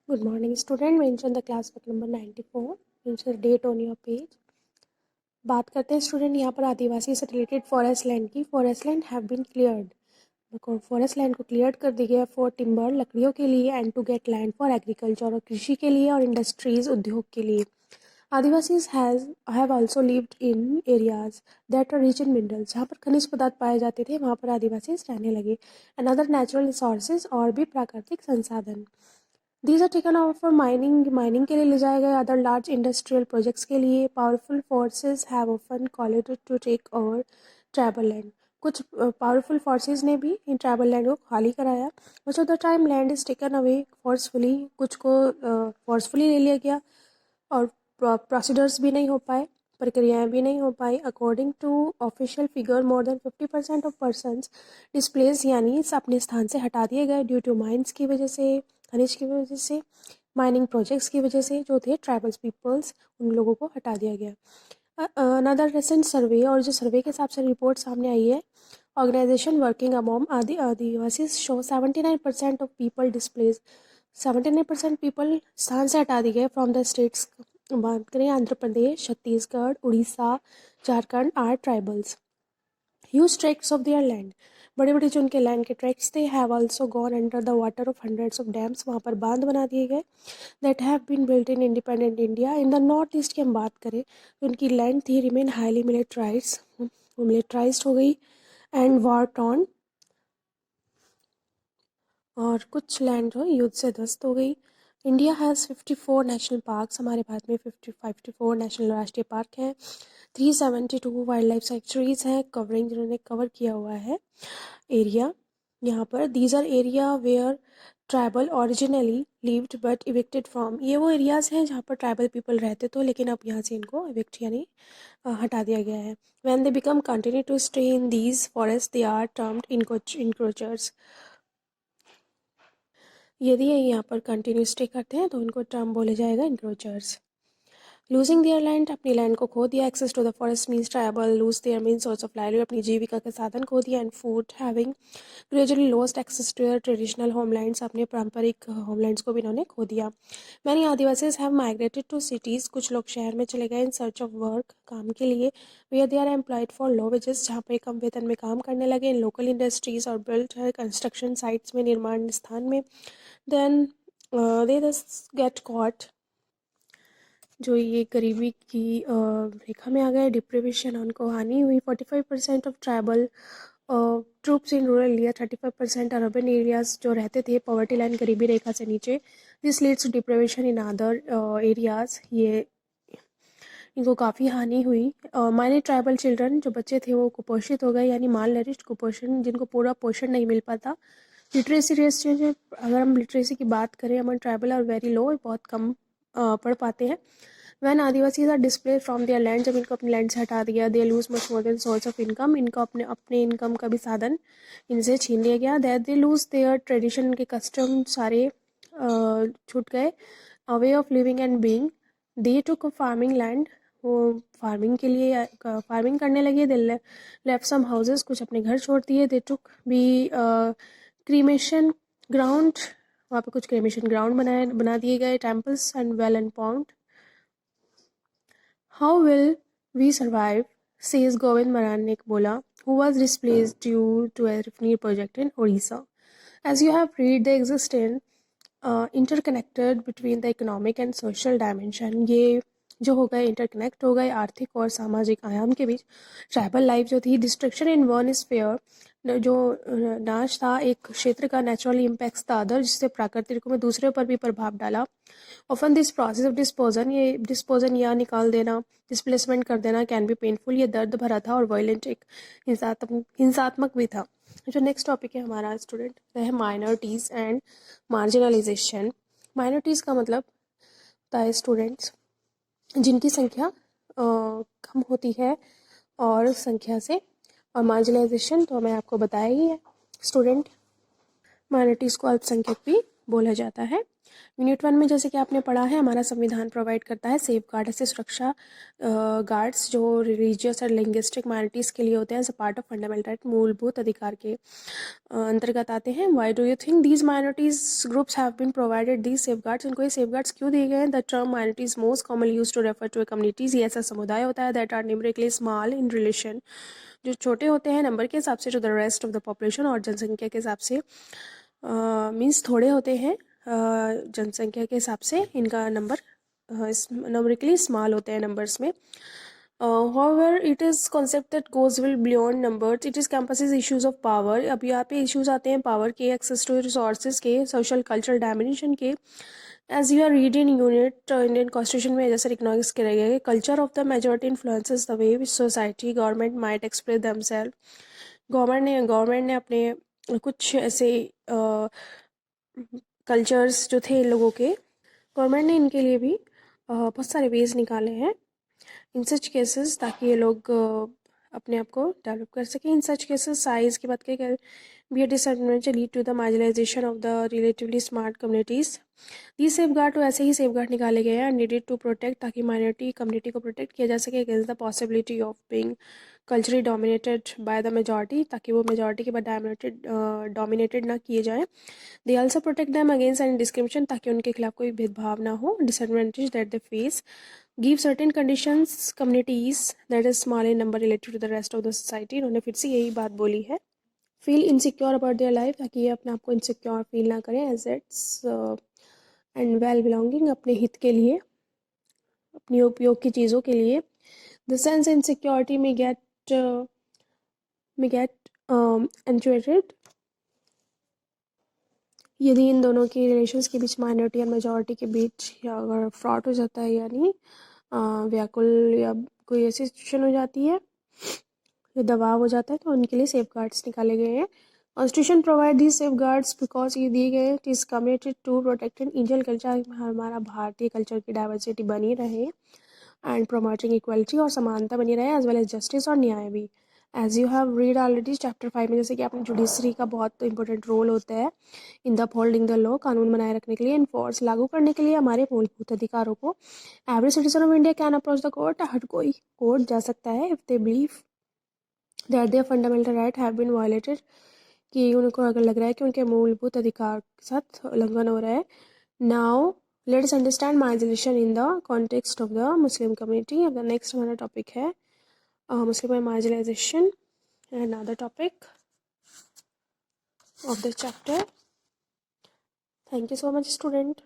Good morning, student. Mention the class book number 94. Mention the date on your page. बात करते हैं student यहाँ पर आदिवासी से रिलेटेड फॉरेस्ट लैंड की. Forest land have been cleared. Forest land को क्लियर कर दिया गया फॉर टिम्बर लकड़ियों के लिए and to get land for agriculture और कृषि के लिए और इंडस्ट्रीज उद्योग के लिए. Adivasis have also lived in areas that are rich in minerals. जहाँ पर खनिज पदार्थ पाए जाते थे वहाँ पर आदिवासीज रहने लगे. एंड अदर नेचुरल रिसोर्सेज और भी प्राकृतिक संसाधन. These are taken over for mining के लिए ले जाए गए. अदर लार्ज इंडस्ट्रियल प्रोजेक्ट्स के लिए. Powerful forces have often colluded to take over tribal land. कुछ पावरफुल फोर्सेस ने भी इन ट्राइबल लैंड को खाली कराया. Most of the time land is taken away forcefully. कुछ को फोर्सफुली ले लिया गया और प्रोसीडर्स भी नहीं हो पाए, प्रक्रियाएं भी नहीं हो पाई. According to official figure more than 50% of persons displace यानी अपने स्थान से हटा दिए गए ड्यू टू माइंस की वजह से, खनिज की वजह से, माइनिंग प्रोजेक्ट्स की वजह से जो थे ट्राइबल्स पीपल्स उन लोगों को हटा दिया गया. अनदर रिसेंट सर्वे और जो सर्वे के हिसाब से रिपोर्ट सामने आई है, organisation working among Adivasi show 79% of people displace. 79% people स्थान से हटा दिए गए फ्रॉम द स्टेट्स. बात करें Andhra Pradesh, Chhattisgarh, Orissa, Jharkhand are tribals. Huge tracts of their land. बड़े बड़े जो उनके लैंड के ट्रैक्ट्स थे have also gone under the water of hundreds of dams. वहाँ पर बांध बना दिए गए that have been built in independent India. In the north east की हम बात करें तो उनकी लैंड थी रिमेन हाईली मिलिट्राइज हो गई एंड वॉर टॉन. और कुछ लैंड जो युद्ध से ध्वस्त हो गई. India has 54 national parks. हमारे भारत में 54 नेशनल राष्ट्रीय पार्क हैं. 372 वाइल्ड लाइफ सेंचुरीज हैं कवरिंग, जिन्होंने कवर किया हुआ है एरिया यहाँ पर. These are area where tribal originally lived but evicted from. ये वो एरियाज़ हैं जहाँ पर ट्राइबल पीपल रहते तो लेकिन अब यहाँ से इनको इविक्ट यानी हटा दिया गया है. When they become continue to stay in these forest they are termed encroachers. यदि ये यहाँ पर कंटिन्यू स्टे करते हैं तो इनको टर्म बोले जाएगा इनक्रोचर्स. लूजिंग देयर लैंड, अपनी लैंड को खो दिया. Access to the forest means tribal lose their main source of livelihood, अपनी जीविका का साधन खो दिया. And food having gradually lost access to their traditional homelands, अपने पारंपरिक होमलैंड्स को भी इन्होंने खो दिया. Many Adivasis have migrated to cities. कुछ लोग शहर में चले गए इन सर्च ऑफ वर्क, काम के लिए. Where they are employed for low wages, जहाँ पे कम वेतन में काम करने लगे. इन लोकल इंडस्ट्रीज और बिल्ट है कंस्ट्रक्शन साइट्स में, निर्माण स्थान में. Then they just get caught. जो ये गरीबी की रेखा में आ गए. डिप्रिवेशन, उनको हानि हुई. 45% of tribal troops in rural area, 35% urban areas जो रहते थे पॉवर्टी लाइन गरीबी रेखा से नीचे. This leads to deprivation in other areas. ये इनको काफ़ी हानि हुई. माइनर ट्राइबल चिल्ड्रन जो बच्चे थे वो कुपोषित हो गए यानी माल नरिश्ड, कुपोषण, जिनको पूरा पोषण नहीं मिल पाता. लिटरेसी रेट, अगर हम लिटरेसी की बात करें among tribal are very low, बहुत कम पढ़ पाते हैं. When Adivasis are display from their land, जब इनको अपने लैंड से हटा दिया. They lose much more than source of income, इनको अपने इनकम का भी साधन इनसे छीन लिया गया. That they lose their tradition, के कस्टम सारे छूट गए. A way of living and being. They took farming land, वो फार्मिंग के लिए फार्मिंग करने लगे. दे लेफ्ट सम हाउसेस, कुछ अपने घर छोड़ दिए. दे टुक भी क्रीमेशन ग्राउंड, वहाँ पे कुछ क्रीमेशन ग्राउंड बना दिए गए. Temples and well and pond. How will we survive, says Govind Maranik Bola, who was displaced due to a refinery project in Odisha. As you have read, they exist in interconnected between the economic and social dimension. ये जो हो गए interconnect हो गए आर्थिक और सामाजिक आयाम के बीच. ट्राइबल लाइफ जो थी, डिस्ट्रक्शन इन वन स्फीयर, जो नाश था एक क्षेत्र का, नेचुरली इम्पैक्ट्स था अदर, जिससे प्राकृतिक में दूसरे पर भी प्रभाव डाला. Often this process of dispersion, ये डिस्पोजन या निकाल देना, डिस्प्लेसमेंट कर देना, कैन बी पेनफुल, ये दर्द भरा था और वायलेंट, एक हिंसात्मक भी था. जो नेक्स्ट टॉपिक है हमारा स्टूडेंट, वह है माइनॉरिटीज़ एंड मार्जिनलाइजेशन. माइनॉरिटीज़ का मतलब होता है स्टूडेंट्स जिनकी संख्या कम होती है और संख्या से. और मार्जिनलाइजेशन तो हमें आपको बताया ही है स्टूडेंट. माइनॉरिटीज़ को अल्पसंख्यक भी बोला जाता है. यूनिट 1 में जैसे कि आपने पढ़ा है, हमारा संविधान प्रोवाइड करता है सेफ गार्ड, ऐसे सुरक्षा गार्ड्स जो रिलीजियस और लिंग्विस्टिक माइनॉरिटीज़ के लिए होते हैं as a part of fundamental right, मूलभूत अधिकार के अंतर्गत आते हैं। Why do you think these minorities groups have been provided these safeguards? इनको ये सेफ गार्ड्स क्यों दिए गए हैं? The term minorities most commonly use to refer to a communities, ये ऐसा समुदाय होता है that are numerically small in relation, जो छोटे होते हैं नंबर के हिसाब से to the rest of the population, और जनसंख्या के हिसाब से मीन्स थोड़े होते हैं जनसंख्या के हिसाब से, इनका नंबर नंबरिकली स्मॉल होते हैं नंबर्स में. However, it is concept that goes well beyond numbers. It is encompasses issues of power. अब यहाँ पे issues आते हैं power के, access to resources के, social cultural dimension के. As you are reading unit Indian Constitution में जैसे economics के रहेगा, culture of the majority influences the way which society government might express themselves. Government ने अपने कुछ ऐसे कल्चर्स जो थे लोगों के, गवर्नमेंट ने इनके लिए भी बहुत सारे वेज निकाले हैं इन सच केसेस, ताकि ये लोग अपने आप को डेवलप कर सकें. इन सच केसेस साइज की बात करें, be a disadvantage lead to the marginalisation of the relatively smart communities. The safeguard, तो ऐसे ही सेफ गार्ड निकाले गए हैं नीडेड टू प्रोटेक्ट, ताकि माइनॉरिटी कम्युनिटी को प्रोटेक्ट किया जा सके against the possibility of being culturally dominated by the majority, ताकि वो मेजॉरिटी के बाद डोमिनेटेड ना किए जाएँ. They also protect them against any discrimination, ताकि उनके खिलाफ कोई भेदभाव ना हो. Disadvantage that they face, give certain conditions communities that is small in number related to the rest of the society. इन्होंने फिर से यही बात बोली है. Feel insecure about their life, ताकि ये अपने आप को इनसिक्योर फील ना करें. एसेट्स एंड वेल बिलोंगिंग, अपने हित के लिए, अपनी उपयोग की चीज़ों के लिए. द सेंस इनसिक्योरिटी में गेट एंचुएटेड यदि इन दोनों के रिलेशंस के बीच, माइनॉरिटी और मेजॉरिटी के बीच, या अगर फ्रॉड हो जाता है, यानी व्याकुल या कोई ऐसी सिचुएशन हो जाती है या दबाव हो जाता है, तो उनके लिए सेफ गार्ड्स निकाले गए हैं. Constitution provide the safeguards because ये दिए गए it is committed to protected Indian culture, हमारा भारतीय कल्चर की डाइवर्सिटी बनी रहे एंड प्रोमोटिंग इक्वलिटी, और समानता बनी रहे, एज वेल एज जस्टिस और न्याय भी. As you have read already chapter 5 में, जैसे कि आपने जुडिशरी का बहुत इंपॉर्टेंट रोल होता है in the upholding the law, कानून बनाए रखने के लिए, इन्फोर्स लागू करने के लिए हमारे मूलभूत अधिकारों को. Every citizen of India can approach the court, हर कोई कोर्ट जा सकता है if they believe that their fundamental right have been violated, कि उनको अगर लग रहा है कि उनके मूलभूत अधिकार के साथ उल्लंघन हो रहा है. Now let's understand margination in the context of the Muslim community. अब द नेक्स्ट हमारा टॉपिक है Muslim marginalization, another topic of the chapter. Thank you so much, student.